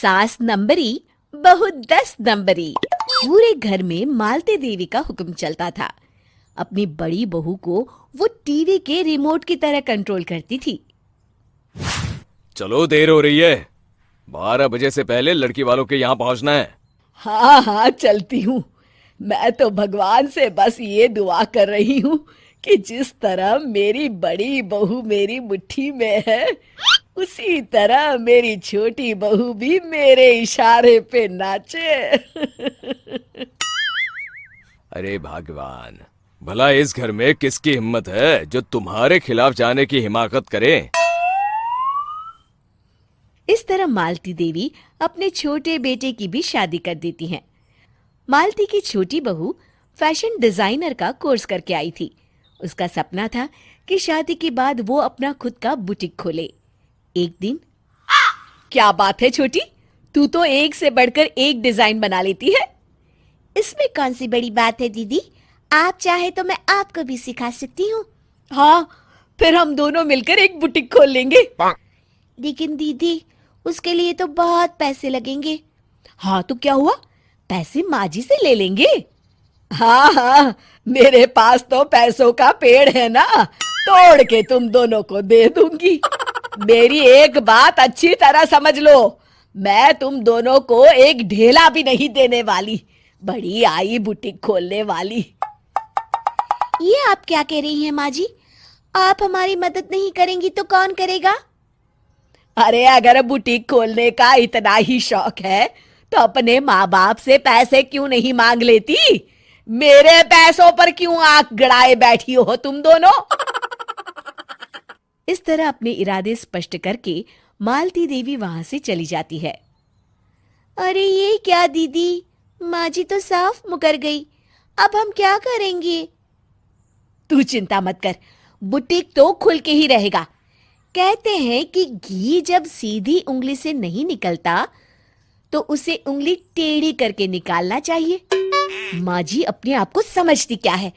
सास नंबरी, बहू 10 नंबरी। पूरे घर में मालती देवी का हुक्म चलता था। अपनी बड़ी बहू को वो टीवी के रिमोट की तरह कंट्रोल करती थी। चलो, देर हो रही है। 12 बजे से पहले लड़की वालों के यहाँ पहुंचना है। हाँ हाँ, चलती हूँ। मैं तो भगवान से बस ये दुआ कर रही हूँ कि जिस तरह मेरी बड़ी बहू मेरी मुट्ठी में है, उसी तरह मेरी छोटी बहू भी मेरे इशारे पे नाचे। अरे भगवान, भला इस घर में किसकी हिम्मत है जो तुम्हारे खिलाफ जाने की हिमाकत करे। इस तरह मालती देवी अपने छोटे बेटे की भी शादी कर देती हैं। मालती की छोटी बहू फैशन डिजाइनर का कोर्स करके आई थी। उसका सपना था कि शादी के बाद वो अपना खुद का बुटीक खोले। एक दिन, क्या बात है छोटी, तू तो एक से बढ़कर एक डिजाइन बना लेती है। इसमें कौन सी बड़ी बात है दीदी? आप चाहे तो मैं आपको भी सिखा सकती हूँ। हाँ, फिर हम दोनों मिलकर एक बुटीक खोल लेंगे। लेकिन दीदी, उसके लिए तो बहुत पैसे लगेंगे। हाँ तो क्या हुआ, पैसे माँ जी से ले लेंगे। हाँ हाँ, मेरे पास तो पैसों का पेड़ है ना, तोड़ के तुम दोनों को दे दूंगी। मेरी एक बात अच्छी तरह समझ लो, मैं तुम दोनों को एक ढेला भी नहीं देने वाली। बड़ी आई बुटीक खोलने वाली। ये आप क्या कह रही हैं माँ जी? आप हमारी मदद नहीं करेंगी तो कौन करेगा? अरे अगर बुटीक खोलने का इतना ही शौक है तो अपने माँ बाप से पैसे क्यों नहीं मांग लेती? मेरे पैसों पर क्यों आंख गड़ाए बैठी हो तुम दोनों? इस तरह अपने इरादे स्पष्ट करके मालती देवी वहां से चली जाती है। अरे ये क्या दीदी, माँ जी तो साफ मुकर गई। अब हम क्या करेंगे? तू चिंता मत कर, बुटीक तो खुल के ही रहेगा। कहते हैं कि घी जब सीधी उंगली से नहीं निकलता तो उसे उंगली टेढ़ी करके निकालना चाहिए। माँ जी अपने आप को समझती क्या है?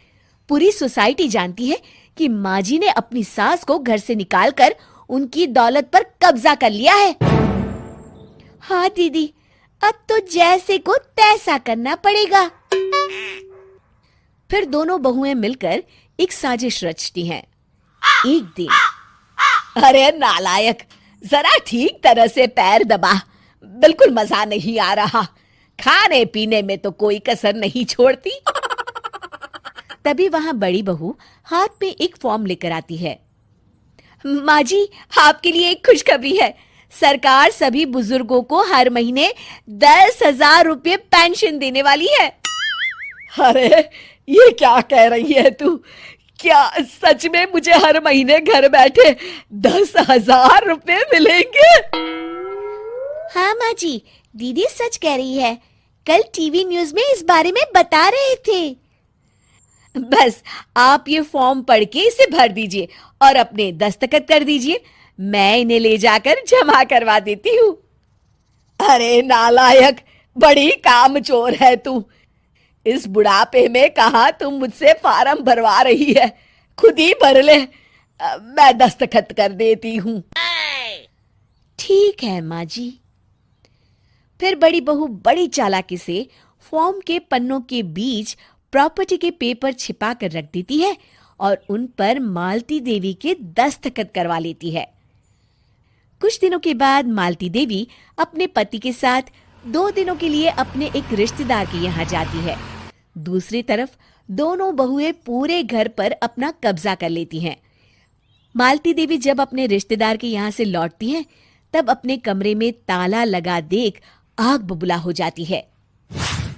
पूरी सोसाइटी जानती है कि माँ जी ने अपनी सास को घर से निकालकर उनकी दौलत पर कब्जा कर लिया है। हाँ दीदी, अब तो जैसे को तैसा करना पड़ेगा। फिर दोनों बहुएं मिलकर एक साजिश रचती हैं। एक दिन, अरे नालायक, जरा ठीक तरह से पैर दबा, बिल्कुल मजा नहीं आ रहा। खाने पीने में तो कोई कसर नहीं छोड़ती। तभी वहां बड़ी बहू हाथ में एक फॉर्म लेकर आती है। माँ जी, आपके लिए एक खुशखबरी है। सरकार सभी बुजुर्गों को हर महीने 10,000 रुपये पेंशन देने वाली है। अरे ये क्या कह रही है तू? क्या सच में मुझे हर महीने घर बैठे 10,000 रुपये मिलेंगे? हाँ माँ जी, दीदी सच कह रही है। कल टीवी न्यूज में इस बारे में बता रहे थे। बस आप ये फॉर्म पढ़ के इसे भर दीजिए और अपने दस्तखत कर दीजिए। मैं इन्हें ले जाकर जमा करवा देती हूँ। अरे नालायक, बड़ी कामचोर है तू। इस बुढ़ापे में कहाँ तुम मुझसे फार्म भरवा रही है? खुद ही भर ले, मैं दस्तखत कर देती हूँ। ठीक है माँ जी। फिर बड़ी बहू बड़ी चालाकी से फॉर्म के पन्नों के बीच प्रॉपर्टी के पेपर छिपा कर रख देती है और उन पर मालती देवी के दस्तखत करवा लेती है। कुछ दिनों के बाद मालती देवी अपने पति के साथ 2 दिनों के लिए अपने एक रिश्तेदार के यहाँ जाती है। दूसरी तरफ दोनों बहुएं पूरे घर पर अपना कब्जा कर लेती हैं। मालती देवी जब अपने रिश्तेदार के यहाँ से लौटती हैं, तब अपने कमरे में ताला लगा देख आग बबूला हो जाती है।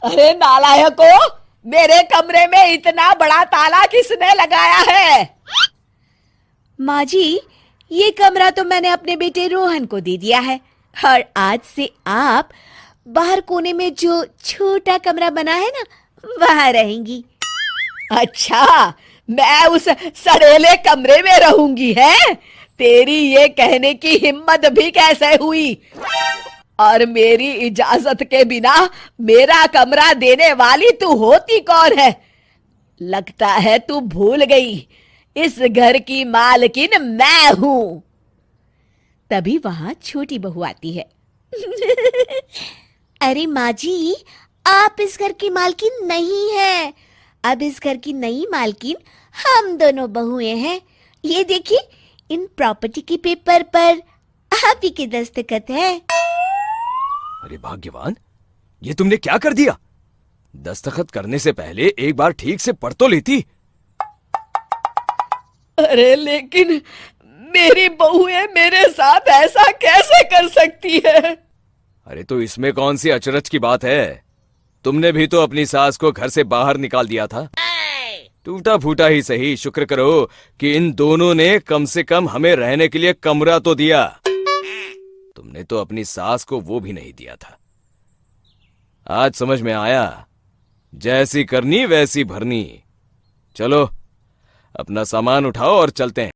अरे नालायको, मेरे कमरे में इतना बड़ा ताला किसने लगाया है? माँ जी, ये कमरा तो मैंने अपने बेटे रोहन को दे दिया है और आज से आप बाहर कोने में जो छोटा कमरा बना है ना, वहां रहेंगी। अच्छा, मैं उस सड़ेले कमरे में रहूंगी है? तेरी ये कहने की हिम्मत भी कैसे हुई? और मेरी इजाजत के बिना मेरा कमरा देने वाली तू होती कौन है? लगता है तू भूल गई, इस घर की मालकिन मैं हूं। तभी वहां छोटी बहू आती है। अरे माँ जी, आप इस घर की मालकिन नहीं है। अब इस घर की नई मालकिन हम दोनों बहुएं हैं। ये देखिए, इन प्रॉपर्टी के पेपर पर आप ही के दस्तखत है। अरे भाग्यवान, ये तुमने क्या कर दिया? दस्तखत करने से पहले एक बार ठीक से पढ़ तो लेती। अरे लेकिन मेरी बहुएं मेरे साथ ऐसा कैसे कर सकती है? अरे तो इसमें कौन सी अचरज की बात है? तुमने भी तो अपनी सास को घर से बाहर निकाल दिया था। टूटा फूटा ही सही, शुक्र करो कि इन दोनों ने कम से कम हमें रहने के लिए कमरा तो दिया। तुमने तो अपनी सास को वो भी नहीं दिया था। आज समझ में आया, जैसी करनी वैसी भरनी। चलो अपना सामान उठाओ और चलते हैं।